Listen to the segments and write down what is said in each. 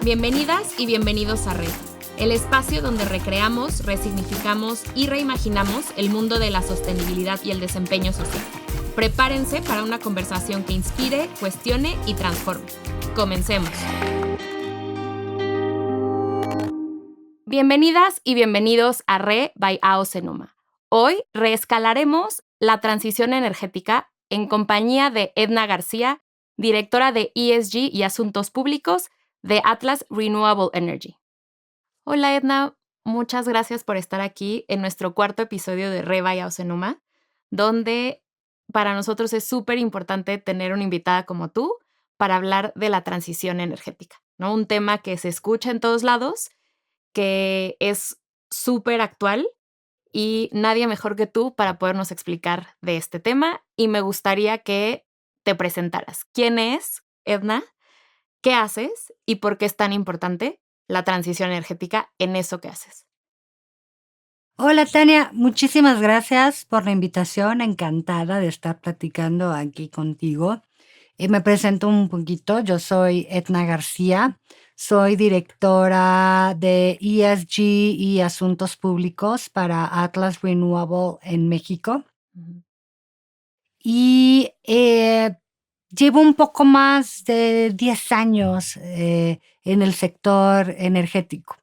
Bienvenidas y bienvenidos a Red, el espacio donde recreamos, resignificamos y reimaginamos el mundo de la sostenibilidad y el desempeño social. Prepárense para una conversación que inspire, cuestione y transforme. Comencemos. Bienvenidas y bienvenidos a Re by AOCENUMA. Hoy reescalaremos la transición energética en compañía de Edna García, directora de ESG y Asuntos Públicos de Atlas Renewable Energy. Hola Edna, muchas gracias por estar aquí en nuestro cuarto episodio de Re by AOCENUMA, donde para nosotros es súper importante tener una invitada como tú para hablar de la transición energética, ¿no? Un tema que se escucha en todos lados, que es súper actual y nadie mejor que tú para podernos explicar de este tema. Y me gustaría que te presentaras. ¿Quién es Edna? ¿Qué haces? ¿Y por qué es tan importante la transición energética en eso que haces? Hola Tania, muchísimas gracias por la invitación. Encantada de estar platicando aquí contigo. Me presento un poquito. Yo soy Edna García. Soy directora de ESG y Asuntos Públicos para Atlas Renewable en México. Uh-huh. Y llevo un poco más de 10 años en el sector energético.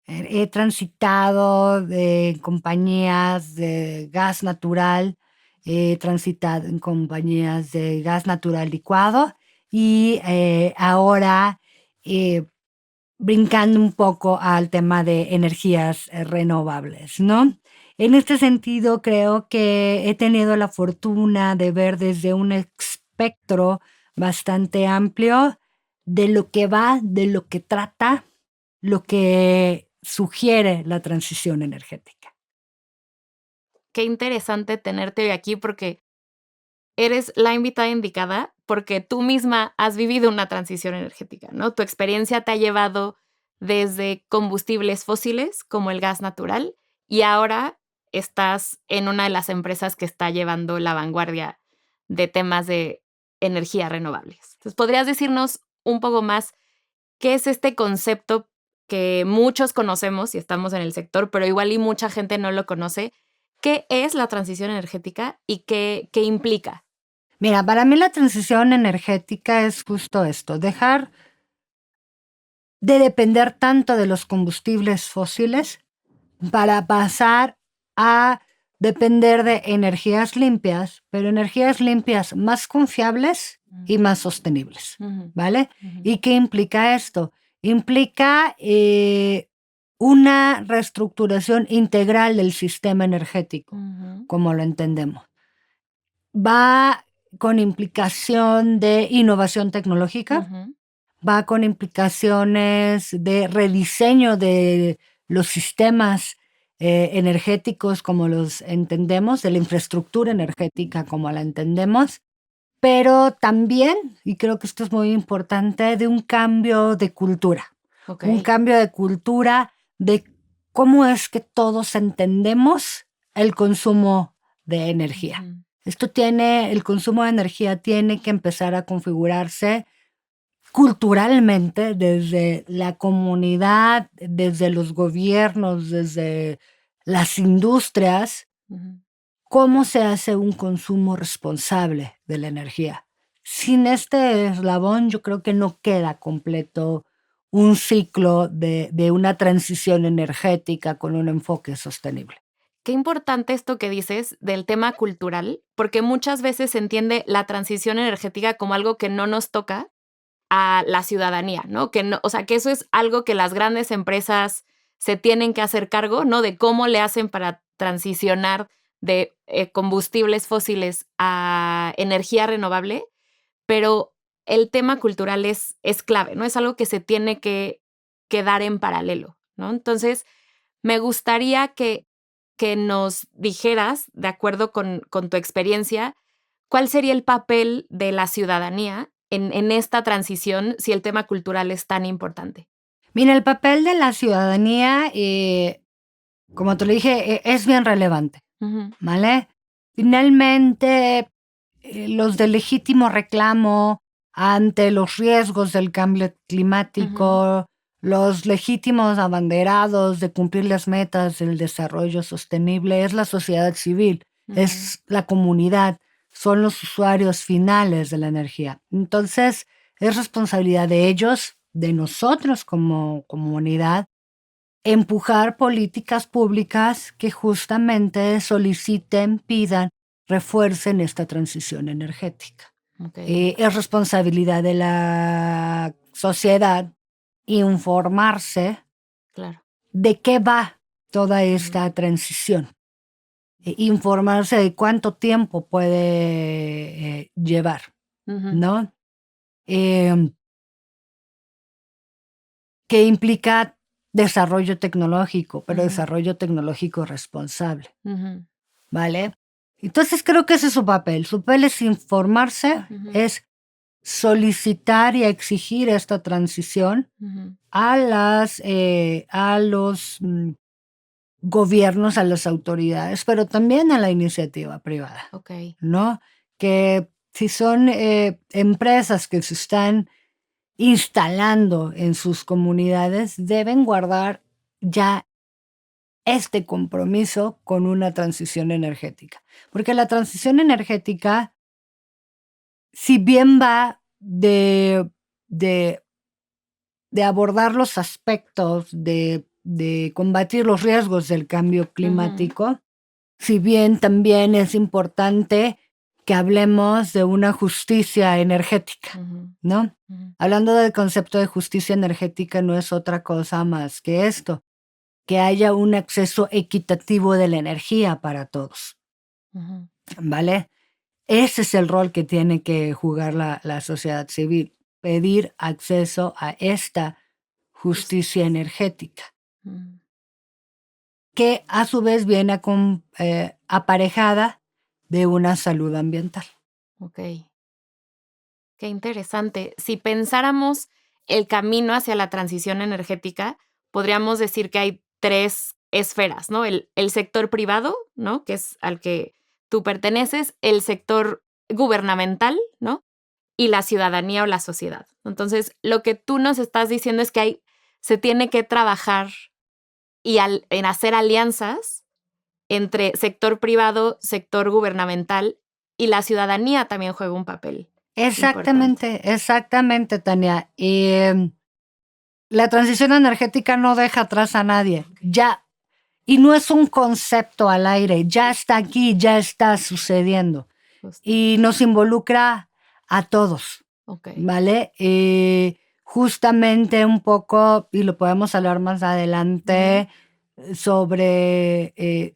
He transitado de compañías de gas natural, he transitado en compañías de gas natural licuado y ahora brincando un poco al tema de energías renovables, ¿no? En este sentido, creo que he tenido la fortuna de ver desde un espectro bastante amplio de lo que va, de lo que trata, lo que sugiere la transición energética. Qué interesante tenerte hoy aquí porque eres la invitada indicada porque tú misma has vivido una transición energética, ¿no? Tu experiencia te ha llevado desde combustibles fósiles como el gas natural y ahora estás en una de las empresas que está llevando la vanguardia de temas de energías renovables. Entonces, ¿podrías decirnos un poco más qué es este concepto que muchos conocemos y estamos en el sector, pero igual y mucha gente no lo conoce? ¿Qué es la transición energética y qué implica? Mira, para mí la transición energética es justo esto, dejar de depender tanto de los combustibles fósiles para pasar a depender de energías limpias, pero energías limpias más confiables y más sostenibles, ¿vale? Uh-huh. ¿Y qué implica esto? Implica una reestructuración integral del sistema energético, como lo entendemos. Va con implicación de innovación tecnológica, va con implicaciones de rediseño de los sistemas energéticos como los entendemos, de la infraestructura energética como la entendemos, pero también, y creo que esto es muy importante, de un cambio de cultura. Okay. Un cambio de cultura de cómo es que todos entendemos el consumo de energía. El consumo de energía tiene que empezar a configurarse culturalmente desde la comunidad, desde los gobiernos, desde las industrias, cómo se hace un consumo responsable de la energía. Sin este eslabón, yo creo que no queda completo un ciclo de una transición energética con un enfoque sostenible. Qué importante esto que dices del tema cultural, porque muchas veces se entiende la transición energética como algo que no nos toca a la ciudadanía, ¿no? Que no, o sea, que eso es algo que las grandes empresas se tienen que hacer cargo, ¿no? De cómo le hacen para transicionar de combustibles fósiles a energía renovable, pero el tema cultural es clave, ¿no? Es algo que se tiene que dar en paralelo, ¿no? Entonces, me gustaría que nos dijeras, de acuerdo con tu experiencia, cuál sería el papel de la ciudadanía en esta transición si el tema cultural es tan importante. Mira, el papel de la ciudadanía, como te lo dije, es bien relevante, ¿vale? Finalmente, los de legítimo reclamo ante los riesgos del cambio climático, los legítimos abanderados de cumplir las metas del desarrollo sostenible es la sociedad civil, es la comunidad, son los usuarios finales de la energía. Entonces, es responsabilidad de ellos, de nosotros como comunidad, empujar políticas públicas que justamente soliciten, pidan, refuercen esta transición energética. Es responsabilidad de la sociedad informarse de qué va toda esta transición. Informarse de cuánto tiempo puede llevar, ¿no? Que implica desarrollo tecnológico, pero desarrollo tecnológico responsable, ¿vale? Entonces creo que ese es su papel. Su papel es informarse, es solicitar y exigir esta transición a los gobiernos, a las autoridades, pero también a la iniciativa privada, ¿no? Que si son empresas que se están instalando en sus comunidades, deben guardar ya este compromiso con una transición energética. Porque la transición energética, si bien va de abordar los aspectos de combatir los riesgos del cambio climático, si bien también es importante que hablemos de una justicia energética, ¿no? Hablando del concepto de justicia energética, no es otra cosa más que esto, que haya un acceso equitativo de la energía para todos, ¿vale? Ese es el rol que tiene que jugar la sociedad civil, pedir acceso a esta justicia energética, que a su vez viene aparejada de una salud ambiental. Qué interesante. Si pensáramos el camino hacia la transición energética, podríamos decir que hay 3 esferas, ¿no? El sector privado, ¿no? Que es al que tú perteneces, el sector gubernamental, ¿no? Y la ciudadanía o la sociedad. Entonces, lo que tú nos estás diciendo es que se tiene que trabajar en hacer alianzas entre sector privado, sector gubernamental, y la ciudadanía también juega un papel. Exactamente, Tania. La transición energética no deja atrás a nadie. Ya, y no es un concepto al aire, ya está aquí, ya está sucediendo. Y nos involucra a todos, ¿vale? Justamente un poco, y lo podemos hablar más adelante, sobre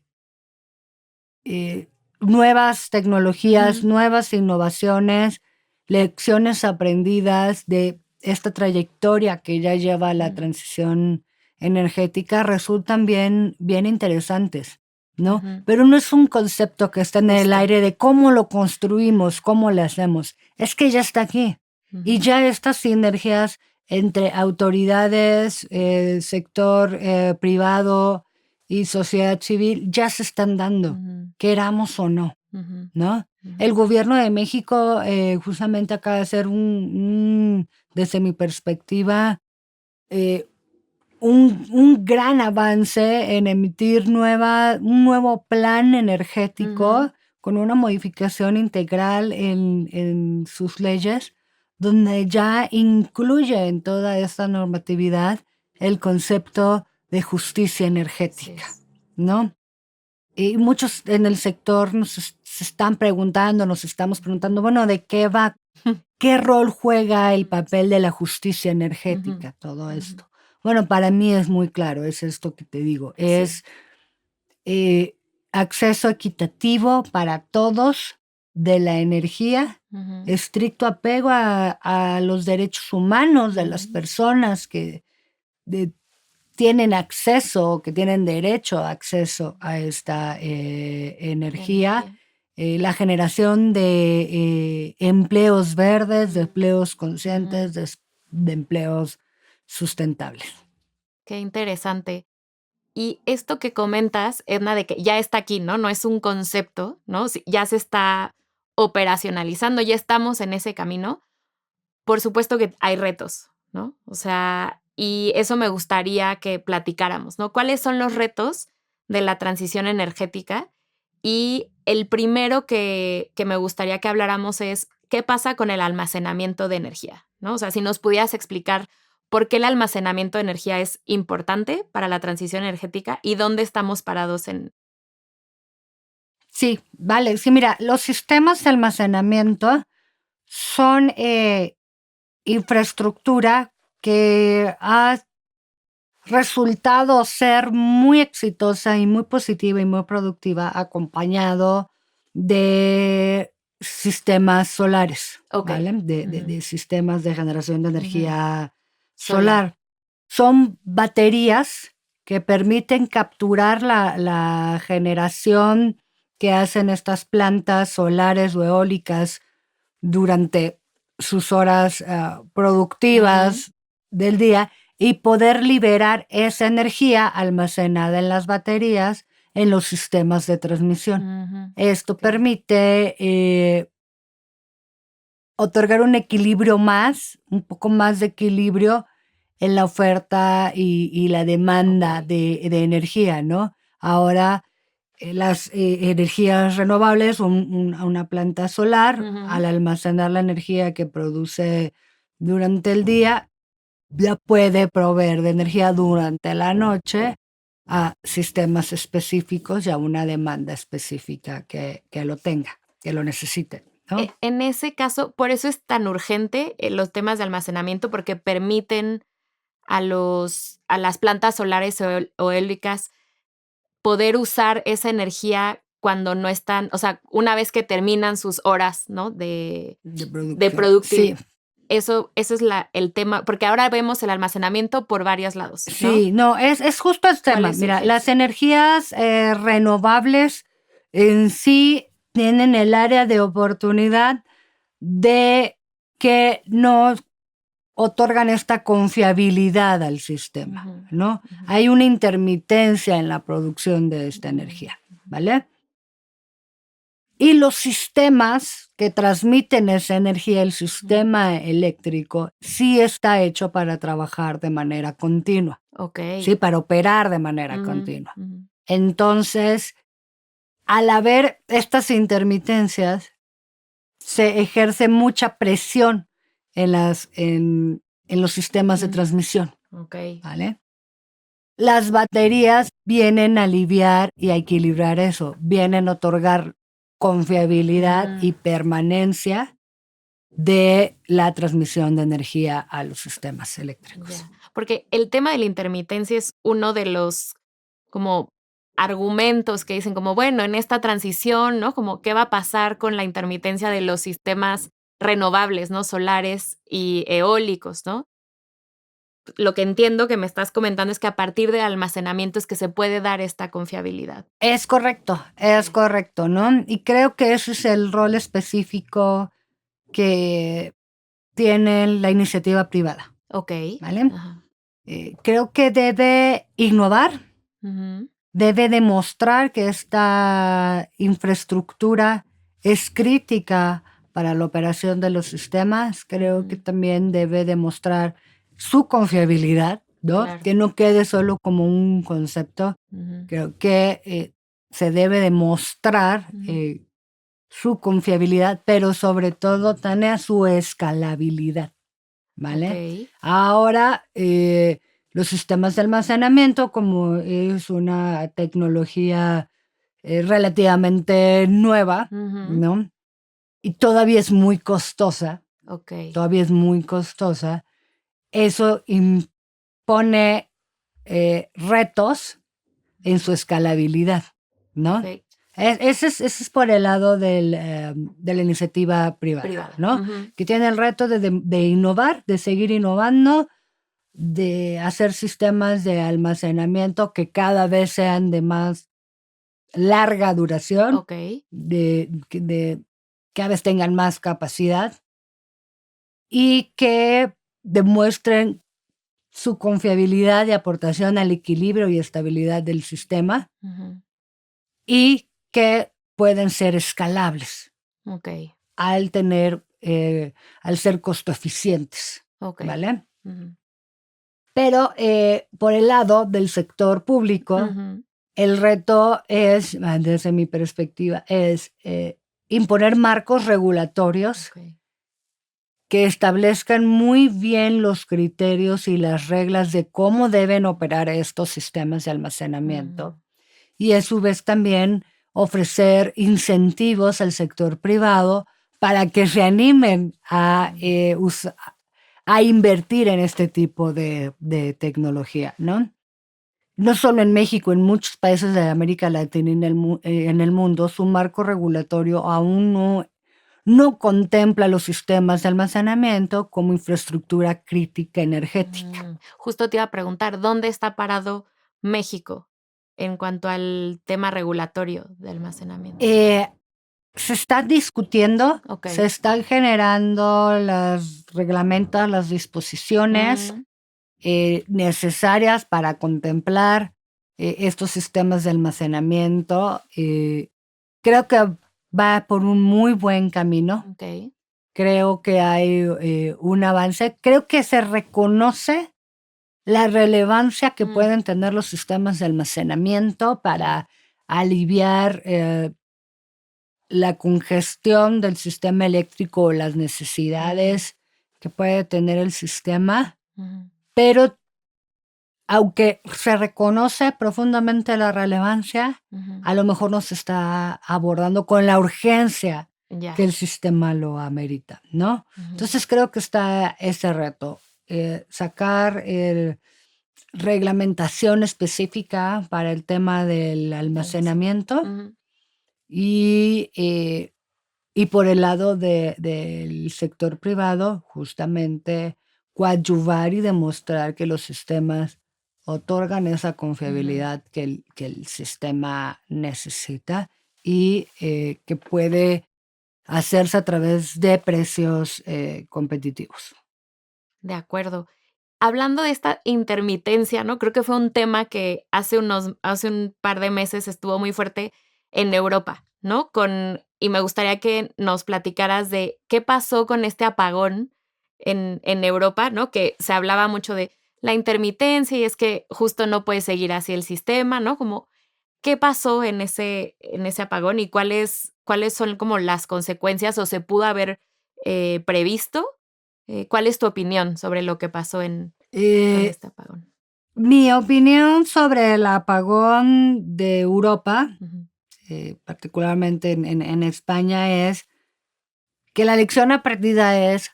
nuevas tecnologías, nuevas innovaciones, lecciones aprendidas de esta trayectoria que ya lleva la transición energética resultan bien interesantes, ¿no? Pero no es un concepto que está en el aire de cómo lo construimos, cómo lo hacemos. Es que ya está aquí. Y ya estas sinergias entre autoridades, sector privado y sociedad civil ya se están dando, queramos o no, ¿no? El gobierno de México justamente acaba de hacer desde mi perspectiva, un gran avance en emitir un nuevo plan energético con una modificación integral en sus leyes, donde ya incluye en toda esta normatividad el concepto de justicia energética, ¿no? Y muchos en el sector nos estamos preguntando, bueno, ¿de qué va? ¿Qué rol juega el papel de la justicia energética, todo esto? Bueno, para mí es muy claro, es esto que te digo, es acceso equitativo para todos de la energía, estricto apego a los derechos humanos de las personas que tienen acceso, que tienen derecho a acceso a esta energía. La generación de empleos verdes, de empleos conscientes, de empleos sustentables. Qué interesante. Y esto que comentas, Edna, de que ya está aquí, ¿no? No es un concepto, ¿no? Ya se está operacionalizando, ya estamos en ese camino. por supuesto que hay retos, ¿no? O sea, y eso me gustaría que platicáramos, ¿no? ¿Cuáles son los retos de la transición energética? Y el primero que me gustaría que habláramos es qué pasa con el almacenamiento de energía, ¿no? O sea, si nos pudieras explicar por qué el almacenamiento de energía es importante para la transición energética y dónde estamos parados en... Sí, vale. Sí, mira, los sistemas de almacenamiento son infraestructura que ha resultado ser muy exitosa y muy positiva y muy productiva, acompañado de sistemas solares, ¿vale? De sistemas de generación de energía solar. Son baterías que permiten capturar la generación que hacen estas plantas solares o eólicas durante sus horas productivas del día y poder liberar esa energía almacenada en las baterías en los sistemas de transmisión. Esto permite otorgar un equilibrio un poco más de equilibrio en la oferta y la demanda de energía, ¿no? Ahora, las energías renovables, una planta solar, al almacenar la energía que produce durante el día, ya puede proveer de energía durante la noche a sistemas específicos y a una demanda específica que lo tenga, que lo necesite, ¿no? En ese caso, por eso es tan urgente los temas de almacenamiento, porque permiten a las plantas solares o eólicas poder usar esa energía cuando no están, o sea, una vez que terminan sus horas, ¿no? De productividad. Sí. Eso es el tema, porque ahora vemos el almacenamiento por varios lados, ¿no? Sí, no, es justo el tema. Mira, las energías renovables en sí tienen el área de oportunidad de que nos otorgan esta confiabilidad al sistema, ¿no? Hay una intermitencia en la producción de esta energía, ¿vale? Y los sistemas que transmiten esa energía, el sistema eléctrico, sí está hecho para trabajar de manera continua. Sí, para operar de manera continua. Entonces, al haber estas intermitencias, se ejerce mucha presión en los sistemas de transmisión. ¿Vale? Las baterías vienen a aliviar y a equilibrar eso, vienen a otorgar confiabilidad y permanencia de la transmisión de energía a los sistemas eléctricos. Porque el tema de la intermitencia es uno de los como argumentos que dicen como, bueno, en esta transición, ¿no? Como qué va a pasar con la intermitencia de los sistemas renovables, ¿no? Solares y eólicos, ¿no? Lo que entiendo que me estás comentando es que a partir del almacenamiento es que se puede dar esta confiabilidad. Es correcto, ¿no? Y creo que ese es el rol específico que tiene la iniciativa privada. ¿Vale? Creo que debe innovar, debe demostrar que esta infraestructura es crítica para la operación de los sistemas. Creo que también debe demostrar su confiabilidad, ¿no? Claro. Que no quede solo como un concepto. Creo que se debe demostrar su confiabilidad, pero sobre todo también su escalabilidad, ¿vale? Ahora, los sistemas de almacenamiento, como es una tecnología relativamente nueva, ¿no? Y todavía es muy costosa. Todavía es muy costosa. Eso impone retos en su escalabilidad, ¿no? Ese es por el lado de la iniciativa privada, ¿no? Que tiene el reto de innovar, de seguir innovando, de hacer sistemas de almacenamiento que cada vez sean de más larga duración, de cada vez tengan más capacidad y que demuestren su confiabilidad y aportación al equilibrio y estabilidad del sistema y que pueden ser escalables al tener al ser costo eficientes, ¿vale? Uh-huh. Pero por el lado del sector público, Uh-huh. el reto es, desde mi perspectiva, es imponer marcos regulatorios que establezcan muy bien los criterios y las reglas de cómo deben operar estos sistemas de almacenamiento. Y a su vez también ofrecer incentivos al sector privado para que se animen a invertir en este tipo de tecnología, ¿no? No solo en México, en muchos países de América Latina y en el mundo, su marco regulatorio aún no contempla los sistemas de almacenamiento como infraestructura crítica energética. Justo te iba a preguntar, ¿dónde está parado México en cuanto al tema regulatorio de almacenamiento? Se está discutiendo, se están generando los reglamentos, las disposiciones necesarias para contemplar estos sistemas de almacenamiento. Creo que va por un muy buen camino. Creo que hay un avance. Creo que se reconoce la relevancia que pueden tener los sistemas de almacenamiento para aliviar la congestión del sistema eléctrico o las necesidades que puede tener el sistema. Pero aunque se reconoce profundamente la relevancia, a lo mejor no se está abordando con la urgencia que el sistema lo amerita, ¿no? Entonces creo que está ese reto, sacar reglamentación específica para el tema del almacenamiento y por el lado del sector privado, justamente coadyuvar y demostrar que los sistemas otorgan esa confiabilidad que el sistema necesita y que puede hacerse a través de precios competitivos. De acuerdo. Hablando de esta intermitencia, ¿no? Creo que fue un tema que hace un par de meses estuvo muy fuerte en Europa, ¿no? Y me gustaría que nos platicaras de qué pasó con este apagón en Europa, ¿no? Que se hablaba mucho de la intermitencia y es que justo no puede seguir así el sistema, ¿no? Como, ¿qué pasó en ese apagón y cuáles son como las consecuencias o se pudo haber previsto? ¿Cuál es tu opinión sobre lo que pasó con este apagón? Mi opinión sobre el apagón de Europa, particularmente en España, es que la lección aprendida es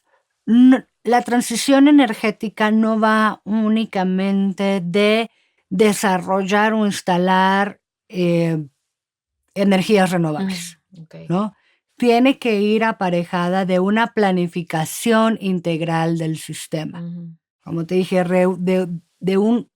la transición energética no va únicamente de desarrollar o instalar energías renovables, ¿no? Tiene que ir aparejada de una planificación integral del sistema. Como te dije, de un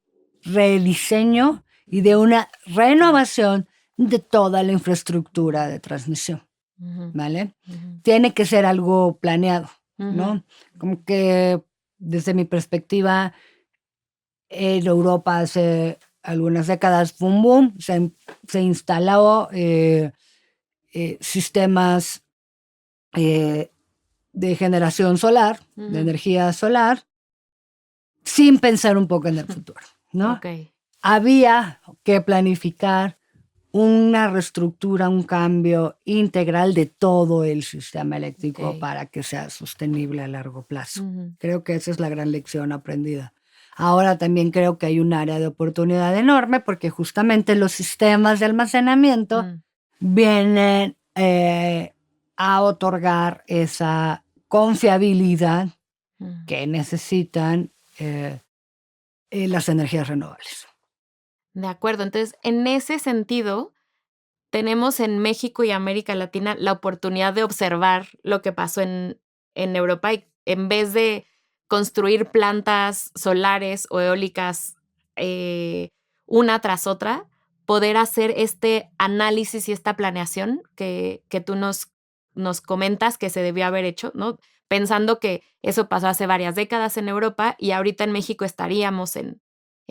rediseño y de una renovación de toda la infraestructura de transmisión, ¿vale? Tiene que ser algo planeado, ¿no? Como que desde mi perspectiva, en Europa hace algunas décadas fue un boom, se instaló sistemas de generación solar, de energía solar, sin pensar un poco en el futuro, ¿no? Había que planificar una reestructura, un cambio integral de todo el sistema eléctrico para que sea sostenible a largo plazo. Creo que esa es la gran lección aprendida. Ahora también creo que hay un área de oportunidad enorme porque justamente los sistemas de almacenamiento vienen a otorgar esa confiabilidad que necesitan las energías renovables. De acuerdo. Entonces, en ese sentido, tenemos en México y América Latina la oportunidad de observar lo que pasó en Europa y en vez de construir plantas solares o eólicas una tras otra, poder hacer este análisis y esta planeación que tú nos comentas que se debió haber hecho, ¿no? Pensando que eso pasó hace varias décadas en Europa y ahorita en México estaríamos en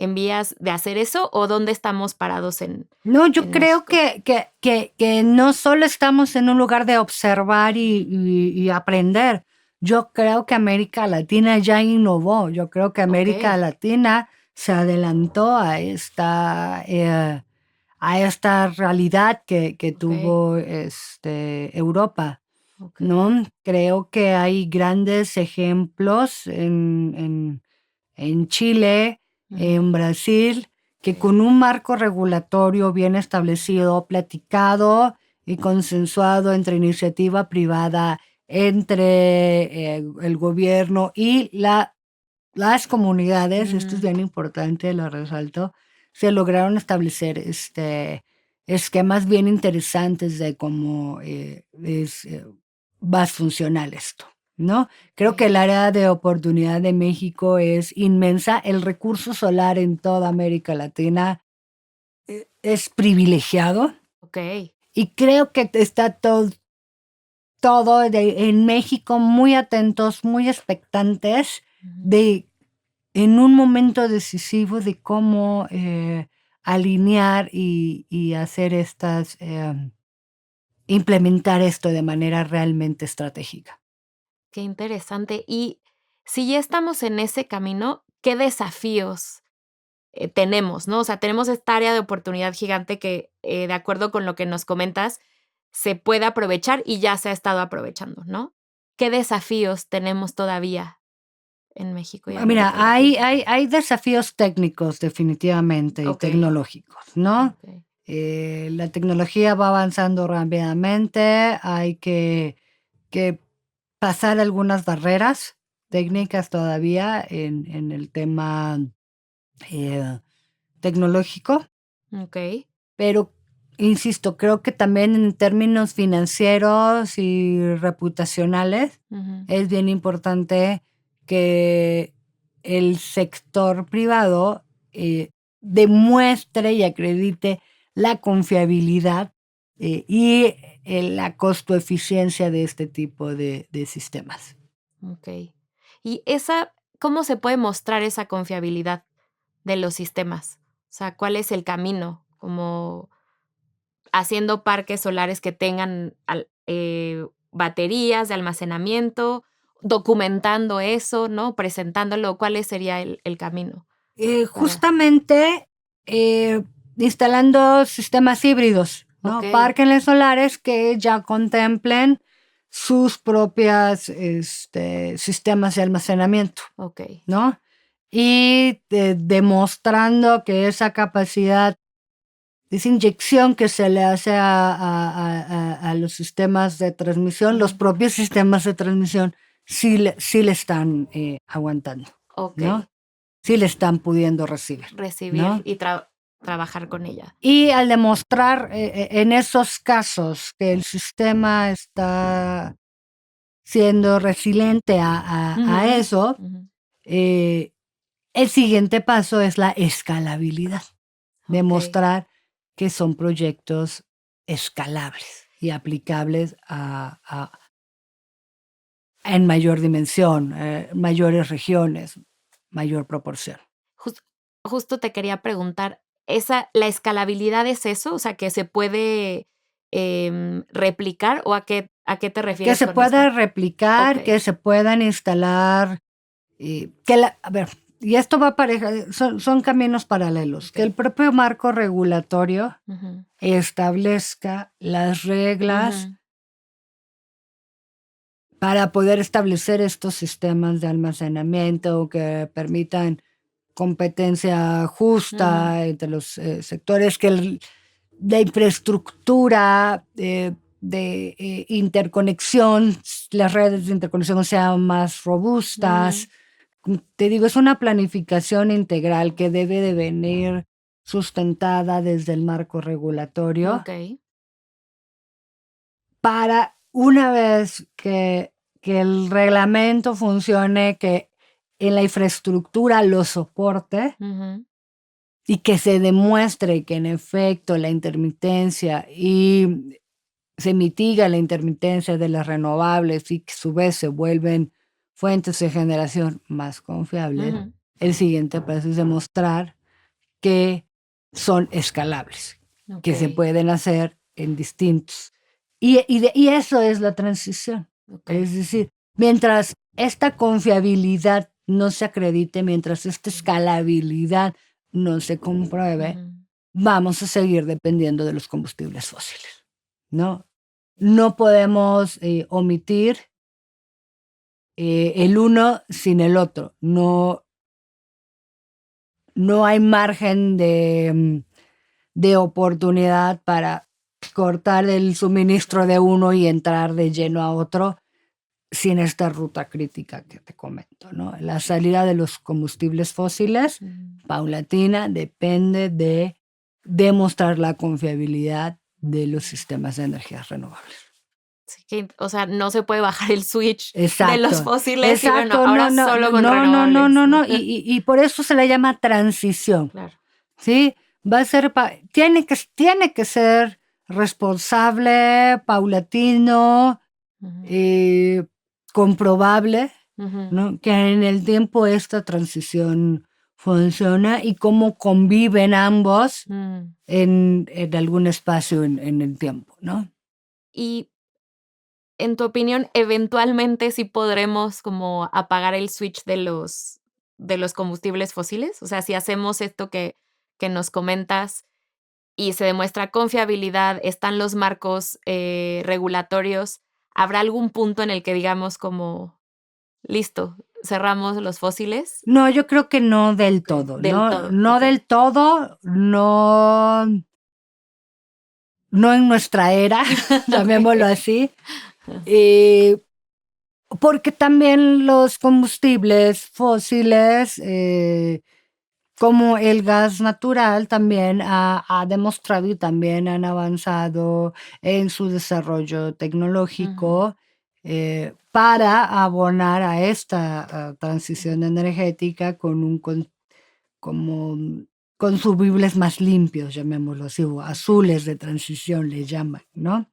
en vías de hacer eso o dónde estamos parados en No, yo en creo México? que no solo estamos en un lugar de observar y aprender. Yo creo que América Latina ya innovó. Yo creo que América Ok. Latina se adelantó a esta realidad que Ok. tuvo Europa, Ok. ¿no? Creo que hay grandes ejemplos en Chile, en Ujú. Brasil, que Ok. con un marco regulatorio bien establecido, platicado y consensuado entre iniciativa privada, entre el gobierno y las comunidades, esto es Ujú. bien importante, lo resalto, se lograron establecer esquemas bien interesantes de cómo va a funcionar esto, ¿no? Creo que Ok. el área de oportunidad de México es inmensa. El recurso solar en toda América Latina es privilegiado Ok. y creo que está todo en México muy atentos, muy expectantes Ujú. de en un momento decisivo de cómo alinear y hacer implementar esto de manera realmente estratégica. Qué interesante. Y si ya estamos en ese camino, ¿qué desafíos tenemos, no? O sea, tenemos esta área de oportunidad gigante que, de acuerdo con lo que nos comentas, se puede aprovechar y ya se ha estado aprovechando, ¿no? ¿Qué desafíos tenemos todavía en México y Mira, América hay, Latina? hay, hay desafíos técnicos definitivamente y Okey, tecnológicos, ¿no? okey. La tecnología va avanzando rápidamente, hay que pasar algunas barreras Ujú. técnicas todavía en el tema eh, tecnológico, Okey. pero insisto, creo que también en términos financieros y reputacionales Ujú. es bien importante que el sector privado demuestre y acredite la confiabilidad y la costo eficiencia de este tipo de sistemas. Okey. Y esa, ¿cómo se puede mostrar esa confiabilidad de los sistemas? O sea, ¿cuál es el camino? Como haciendo parques solares que tengan baterías de almacenamiento, documentando eso, ¿no? Presentándolo, ¿cuál sería el camino para? Justamente instalando sistemas híbridos, ¿no? Okey, Parques solares que ya contemplen sus propias sistemas de almacenamiento, okey. ¿no? Y demostrando que esa capacidad, esa inyección que se le hace a los sistemas de transmisión, los Ujú. propios sistemas de transmisión, sí le están aguantando, ¿no? Okey. Sí le están pudiendo recibir, Recibir ¿no? y trabajar con ella. Y al demostrar en esos casos que el sistema está siendo resiliente a Ujú, eso, ujú. eh, el siguiente paso es la escalabilidad. Okey. Demostrar que son proyectos escalables y aplicables en mayor dimensión, mayores regiones, mayor proporción. Jus justo te quería preguntar, ¿la escalabilidad es eso? O sea, ¿que se puede, replicar o a qué te Que refieres se con eso? pueda replicar, que Okey. se puedan instalar, a ver, y esto va pareja, son caminos paralelos, que el Okey. propio marco regulatorio Ujú, establezca las reglas ujú, para poder establecer estos sistemas de almacenamiento que permitan competencia ujú. justa entre los sectores, que la infraestructura de interconexión, las redes de interconexión sean más robustas. Ujú. Te digo, es una planificación integral que debe de venir sustentada desde el marco regulatorio Okey. para una vez que el reglamento funcione, que en la infraestructura lo soporte Ujú. y que se demuestre que en efecto la intermitencia y se mitiga la intermitencia de las renovables y que a su vez se vuelven fuentes de generación más confiables. Ujú. El siguiente paso es demostrar que son escalables, que se pueden hacer en distintos. Y eso es la transición. Es decir, mientras esta confiabilidad no se acredite, mientras esta escalabilidad no se compruebe, vamos a seguir dependiendo de los combustibles fósiles, ¿no? No podemos omitir el uno sin el otro. No hay margen de oportunidad para cortar el suministro de uno y entrar de lleno a otro sin esta ruta crítica que te comento, ¿no? La salida de los combustibles fósiles, paulatina, depende de demostrar la confiabilidad de los sistemas de energías renovables. Sí, o sea, no se puede bajar el switch de los fósiles. Exacto, y bueno, ahora solo con renovables. No. Y por eso se le llama transición. Claro. ¿Sí? Va a ser, tiene que ser responsable, paulatino, comprobable, ¿no? Que en el tiempo esta transición funciona y cómo conviven ambos en algún espacio en el tiempo, ¿no? Y en tu opinión, eventualmente sí podremos como apagar el switch de los combustibles fósiles. O sea, si hacemos esto que nos comentas y se demuestra confiabilidad, están los marcos regulatorios, ¿habrá algún punto en el que digamos como, listo, cerramos los fósiles? No, yo creo que no del todo. No del todo, no en nuestra era, llamémoslo así. Porque también los combustibles fósiles, como el gas natural, también ha demostrado y también han avanzado en su desarrollo tecnológico para abonar a esta transición energética con como consumibles más limpios, llamémoslo así, o azules de transición le llaman, ¿no?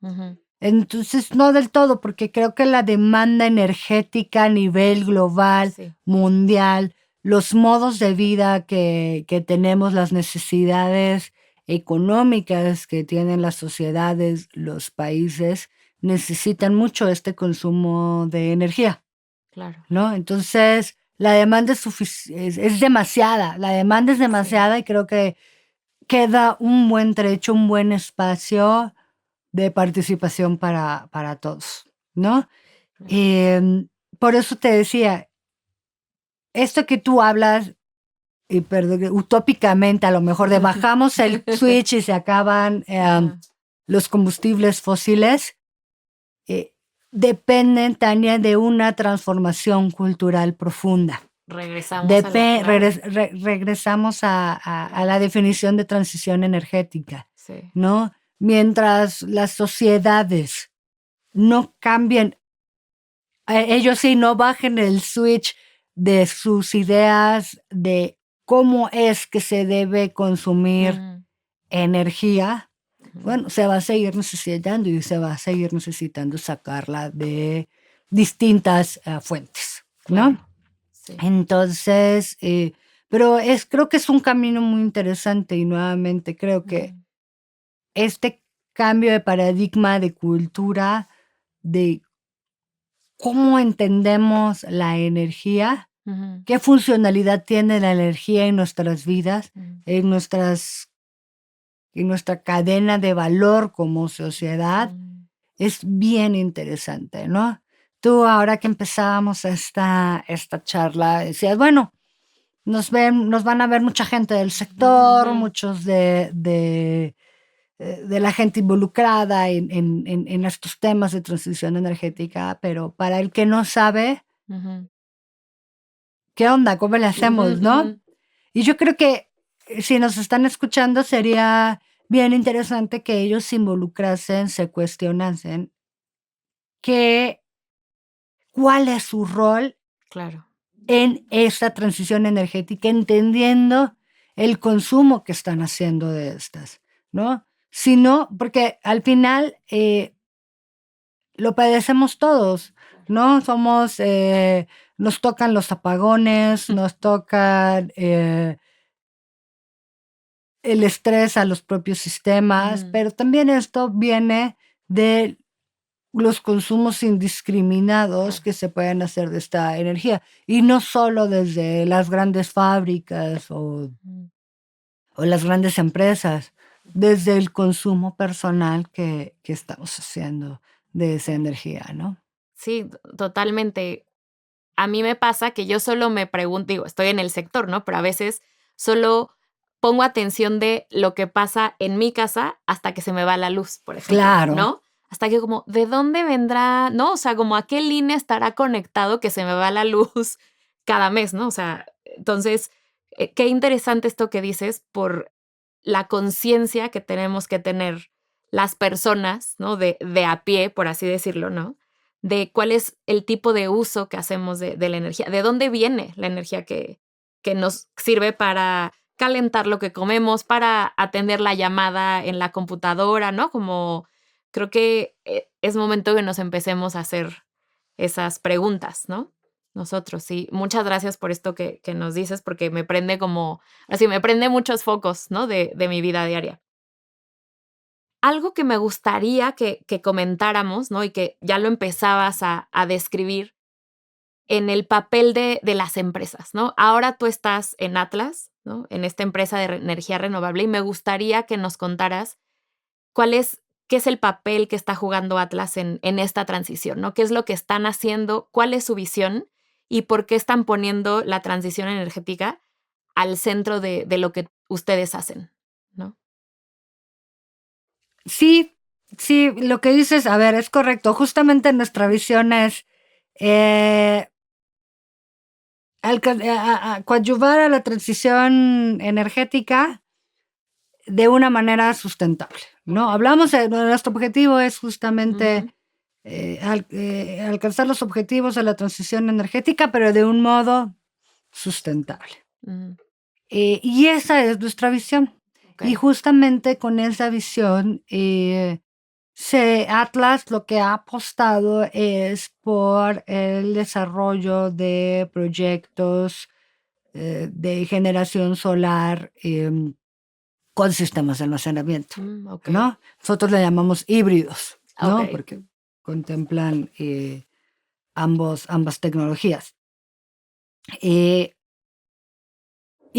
Entonces, no del todo, porque creo que la demanda energética a nivel global, mundial, los modos de vida que tenemos, las necesidades económicas que tienen las sociedades, los países, necesitan mucho este consumo de energía. Claro. ¿No? Entonces, la demanda es demasiada, la demanda es demasiada y creo que queda un buen trecho, un buen espacio de participación para todos, ¿no? Por eso te decía, esto que tú hablas, y utópicamente a lo mejor de bajamos el switch y se acaban los combustibles fósiles, dependen, Tania, de una transformación cultural profunda. Regresamos a la definición de transición energética, ¿no? Mientras las sociedades no cambien, ellos sí no bajen el switch de sus ideas de cómo es que se debe consumir energía, bueno, se va a seguir necesitando y se va a seguir necesitando sacarla de distintas fuentes, ¿no? Claro. Sí. Entonces, pero creo que es un camino muy interesante y nuevamente creo que este cambio de paradigma, de cultura, de cómo entendemos la energía, qué funcionalidad tiene la energía en nuestras vidas, en nuestra cadena de valor como sociedad, es bien interesante, ¿no? Tú, ahora que empezábamos esta charla, decías, bueno, nos van a ver mucha gente del sector, muchos de la gente involucrada en estos temas de transición energética, pero para el que no sabe, ¿qué onda? ¿Cómo le hacemos, no? Y yo creo que si nos están escuchando sería bien interesante que ellos se involucrasen, se cuestionasen cuál es su rol en esta transición energética, entendiendo el consumo que están haciendo de estas, ¿no? Sino, porque al final lo padecemos todos, ¿no? Nos tocan los apagones, nos tocan el estrés a los propios sistemas, pero también esto viene de los consumos indiscriminados que se pueden hacer de esta energía. Y no solo desde las grandes fábricas o las grandes empresas, desde el consumo personal que estamos haciendo de esa energía, ¿no? Sí, totalmente. A mí me pasa que yo solo me pregunto, digo, estoy en el sector, ¿no? Pero a veces solo pongo atención de lo que pasa en mi casa hasta que se me va la luz, por ejemplo, Claro. ¿no? Hasta que como, ¿de dónde vendrá? ¿No? O sea, como a qué línea estará conectado que se me va la luz cada mes, ¿no? O sea, entonces, qué interesante esto que dices por la conciencia que tenemos que tener las personas, ¿no? De a pie, por así decirlo, ¿no? De cuál es el tipo de uso que hacemos de la energía, de dónde viene la energía que nos sirve para calentar lo que comemos, para atender la llamada en la computadora, ¿no? Como creo que es momento que nos empecemos a hacer esas preguntas, ¿no? Nosotros, sí. Muchas gracias por esto que nos dices, porque me prende como, así me prende muchos focos, ¿no? De mi vida diaria. Algo que me gustaría que comentáramos, ¿no? Y que ya lo empezabas a describir en el papel de las empresas, ¿no? Ahora tú estás en Atlas, ¿no? En esta empresa de energía renovable, y me gustaría que nos contaras qué es el papel que está jugando Atlas en esta transición, ¿no? ¿Qué es lo que están haciendo? ¿Cuál es su visión? ¿Y por qué están poniendo la transición energética al centro de lo que ustedes hacen, ¿no? Sí, lo que dices, a ver, es correcto. Justamente nuestra visión es coadyuvar a la transición energética de una manera sustentable, ¿no? Hablamos de nuestro objetivo es justamente alcanzar los objetivos de la transición energética, pero de un modo sustentable. Y esa es nuestra visión. Okay. Y justamente con esa visión, Atlas lo que ha apostado es por el desarrollo de proyectos de generación solar con sistemas de almacenamiento, okay. ¿no? Nosotros le llamamos híbridos, ¿no? Okay. Porque contemplan ambas tecnologías. Y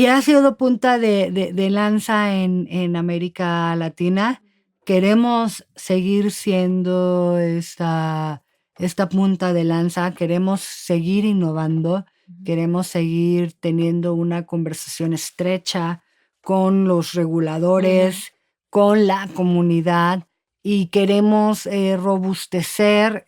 ha sido punta de lanza en América Latina. Queremos seguir siendo esta punta de lanza, queremos seguir innovando, queremos seguir teniendo una conversación estrecha con los reguladores, con la comunidad, y queremos robustecer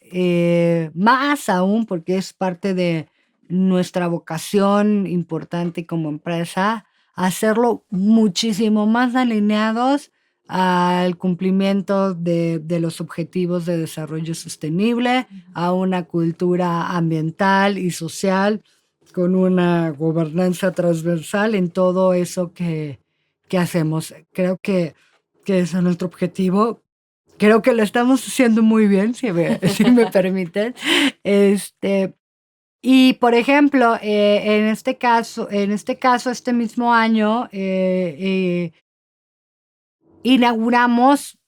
más aún, porque es parte de nuestra vocación importante como empresa, hacerlo muchísimo más alineados al cumplimiento de los objetivos de desarrollo sostenible, a una cultura ambiental y social, con una gobernanza transversal en todo eso que hacemos. Creo que ese es nuestro objetivo. Creo que lo estamos haciendo muy bien, si me permiten. Y, por ejemplo, en este caso, este mismo año, inauguramos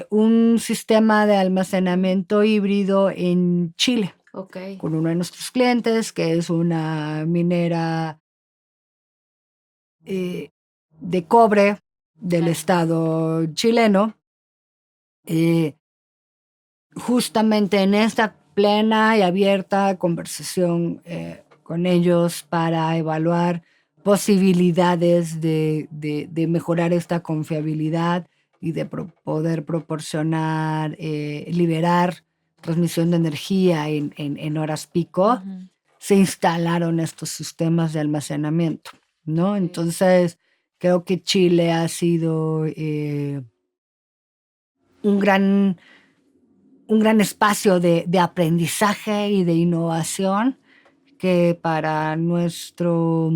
un sistema de almacenamiento híbrido en Chile. Okay. Con uno de nuestros clientes, que es una minera de cobre del estado chileno. Justamente en esta plena y abierta conversación con ellos para evaluar posibilidades de mejorar esta confiabilidad y de poder proporcionar, liberar transmisión de energía en horas pico, se instalaron estos sistemas de almacenamiento, ¿no? Entonces, creo que Chile ha sido un gran espacio de aprendizaje y de innovación que para nuestro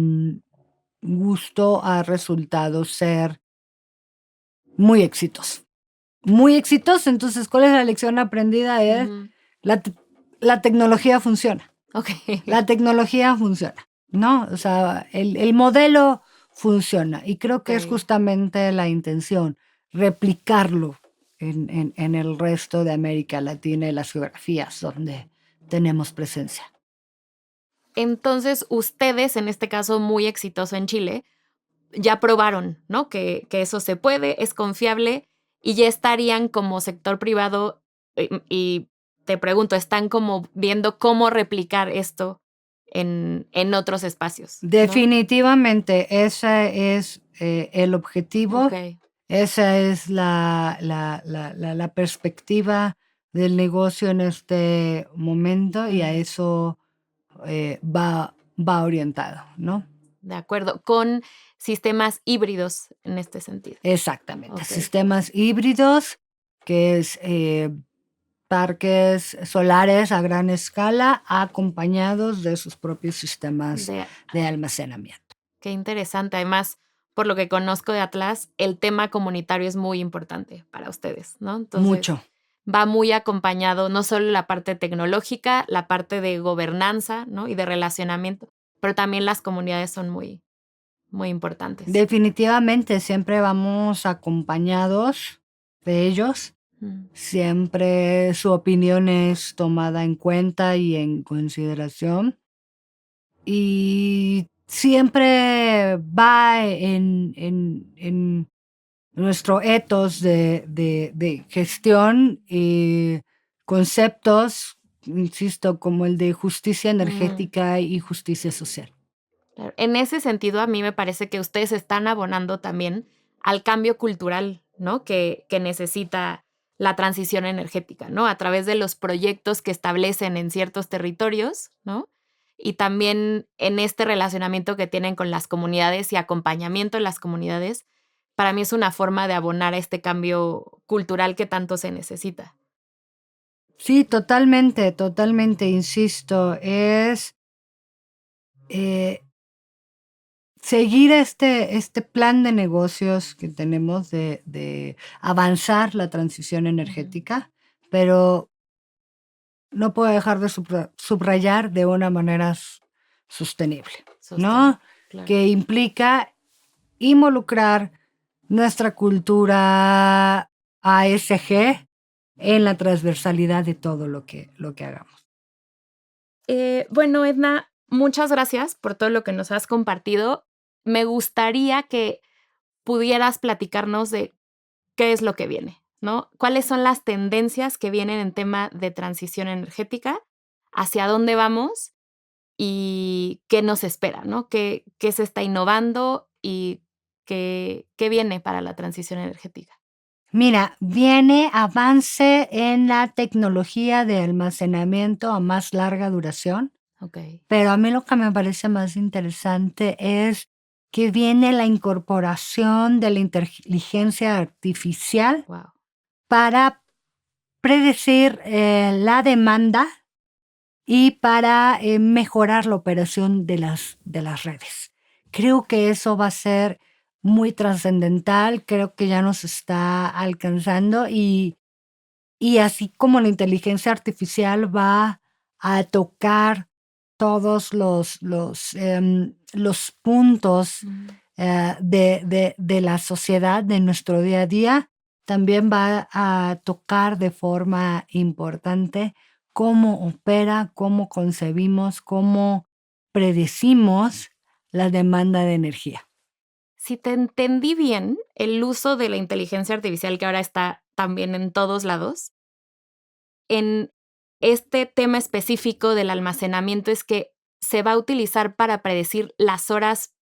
gusto ha resultado ser muy exitoso. Muy exitoso. Entonces, ¿cuál es la lección aprendida? Es la tecnología funciona. Okay. La tecnología funciona, ¿no? O sea, el modelo funciona. Y creo que es justamente la intención, replicarlo en el resto de América Latina y las geografías donde tenemos presencia. Entonces, ustedes, en este caso muy exitoso en Chile, ya probaron, ¿no? Que eso se puede, es confiable y ya estarían como sector privado y te pregunto, ¿están como viendo cómo replicar esto en otros espacios? ¿No? Definitivamente, ese es el objetivo, Ok. esa es la perspectiva del negocio en este momento y a eso va orientado, ¿no? De acuerdo, con sistemas híbridos en este sentido. Exactamente, Ok. sistemas híbridos, que es parques solares a gran escala acompañados de sus propios sistemas de almacenamiento. Qué interesante. Además, por lo que conozco de Atlas, el tema comunitario es muy importante para ustedes, ¿no? Entonces, Mucho. va muy acompañado no solo la parte tecnológica, la parte de gobernanza, ¿no? Y de relacionamiento, pero también las comunidades son muy, muy importantes. Definitivamente siempre vamos acompañados de ellos. Siempre su opinión es tomada en cuenta y en consideración. Y siempre va en nuestro ethos de gestión y conceptos, insisto, como el de justicia energética y justicia social. Claro. En ese sentido, a mí me parece que ustedes están abonando también al cambio cultural, ¿no? Que necesita la transición energética, ¿no? A través de los proyectos que establecen en ciertos territorios, ¿no? Y también en este relacionamiento que tienen con las comunidades y acompañamiento en las comunidades, para mí es una forma de abonar a este cambio cultural que tanto se necesita. Sí, totalmente, insisto, es seguir este plan de negocios que tenemos de avanzar la transición energética, pero no puedo dejar de subrayar de una manera sostenible, ¿no? Claro. Que implica involucrar nuestra cultura ASG en la transversalidad de todo lo que hagamos. Bueno, Edna, muchas gracias por todo lo que nos has compartido. Me gustaría que pudieras platicarnos de qué es lo que viene, ¿no? ¿Cuáles son las tendencias que vienen en tema de transición energética? ¿Hacia dónde vamos? ¿Y qué nos espera, ¿no? ¿Qué se está innovando y qué viene para la transición energética? Mira, viene avance en la tecnología de almacenamiento a más larga duración, pero a mí lo que me parece más interesante es que viene la incorporación de la inteligencia artificial Wow. para predecir la demanda y para mejorar la operación de las redes. Creo que eso va a ser muy trascendental, creo que ya nos está alcanzando y así como la inteligencia artificial va a tocar todos los puntos de la sociedad, de nuestro día a día, también va a tocar de forma importante cómo opera, cómo concebimos, cómo predecimos la demanda de energía. Si te entendí bien, el uso de la inteligencia artificial que ahora está también en todos lados, en este tema específico del almacenamiento es que se va a utilizar para predecir las horas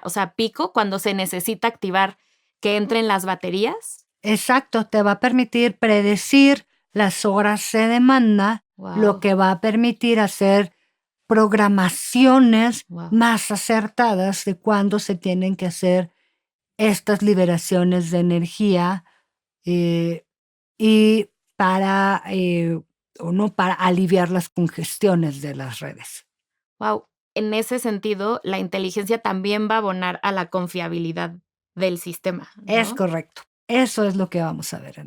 o sea, pico, cuando se necesita activar que entren las baterías. Exacto, te va a permitir predecir las horas de demanda, lo que va a permitir hacer programaciones más acertadas de cuándo se tienen que hacer estas liberaciones de energía y para o no para aliviar las congestiones de las redes. Wow, en ese sentido, la inteligencia también va a abonar a la confiabilidad del sistema, ¿no? Es correcto. Eso es lo que vamos a ver.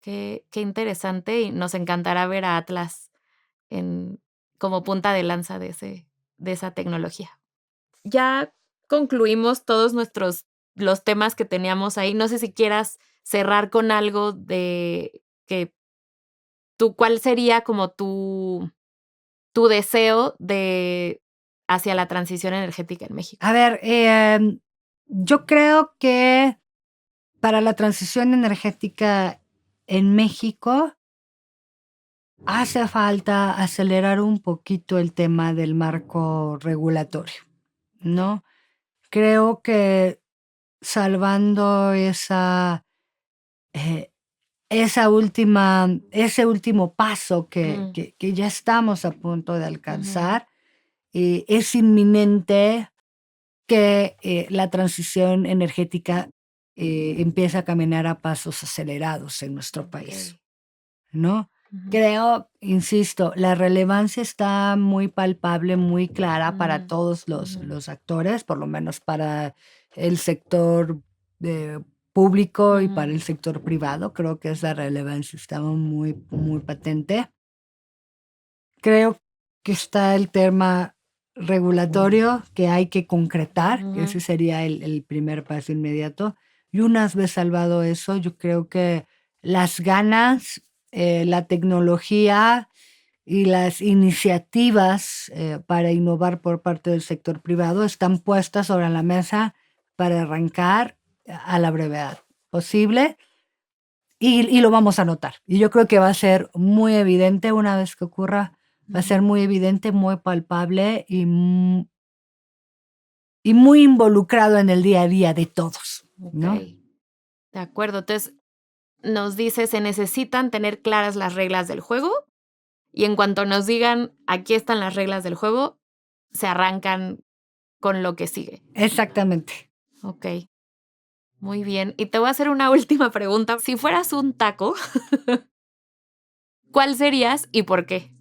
Qué interesante y nos encantará ver a Atlas como punta de lanza de esa tecnología. Ya concluimos todos los temas que teníamos ahí. No sé si quieras cerrar con algo de que ¿cuál sería como tu deseo hacia la transición energética en México? A ver, yo creo que para la transición energética en México hace falta acelerar un poquito el tema del marco regulatorio, ¿no? Creo que salvando ese último paso que ya estamos a punto de alcanzar, es inminente que la transición energética empieza a caminar a pasos acelerados en nuestro país, ¿no? Creo, insisto, la relevancia está muy palpable, muy clara para todos los actores, por lo menos para el sector público y para el sector privado. Creo que esa relevancia está muy, muy patente. Creo que está el tema regulatorio que hay que concretar, que ese sería el primer paso inmediato. Y una vez salvado eso, yo creo que las ganas, la tecnología y las iniciativas para innovar por parte del sector privado están puestas sobre la mesa para arrancar a la brevedad posible y lo vamos a notar. Y yo creo que va a ser muy evidente una vez que ocurra. Va a ser muy evidente, muy palpable y muy involucrado en el día a día de todos, ¿no? Okay. De acuerdo. Entonces, nos dice, se necesitan tener claras las reglas del juego y en cuanto nos digan, aquí están las reglas del juego, se arrancan con lo que sigue. Exactamente. Ok. Muy bien. Y te voy a hacer una última pregunta. Si fueras un taco, ¿cuál serías y por qué?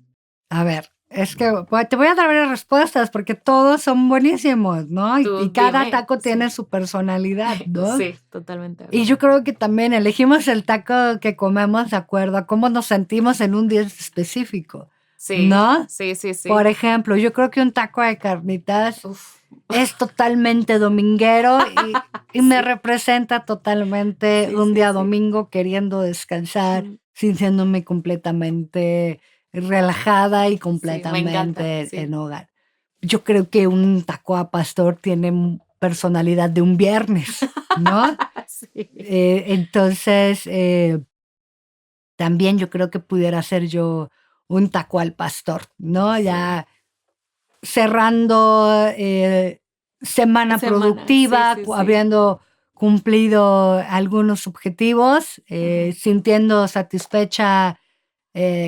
A ver, es que te voy a dar varias respuestas porque todos son buenísimos, ¿no? Y cada taco tiene su personalidad, ¿no? Sí, totalmente. Y yo creo que también elegimos el taco que comemos de acuerdo a cómo nos sentimos en un día específico, sí, ¿no? Sí. Por ejemplo, yo creo que un taco de carnitas es totalmente dominguero y me representa totalmente un día domingo queriendo descansar, sintiéndome completamente relajada y completamente en hogar. Yo creo que un taco a pastor tiene personalidad de un viernes, ¿no? Entonces, también yo creo que pudiera ser yo un taco al pastor, ¿no? Ya cerrando semana productiva, habiendo cumplido algunos objetivos, sintiendo satisfecha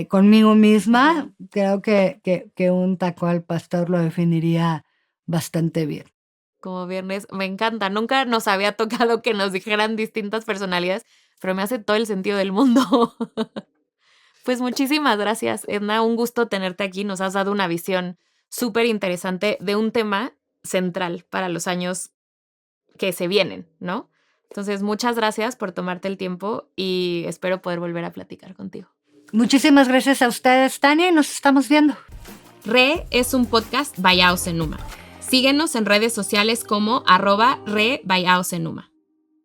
conmigo misma, creo que un taco al pastor lo definiría bastante bien. Como viernes, me encanta. Nunca nos había tocado que nos dijeran distintas personalidades, pero me hace todo el sentido del mundo. Pues muchísimas gracias, Edna. Un gusto tenerte aquí. Nos has dado una visión súper interesante de un tema central para los años que se vienen, ¿no? Entonces, muchas gracias por tomarte el tiempo y espero poder volver a platicar contigo. Muchísimas gracias a ustedes, Tania, y nos estamos viendo. Re es un podcast by AOS Enuma. Síguenos en redes sociales como @re by AOS Enuma.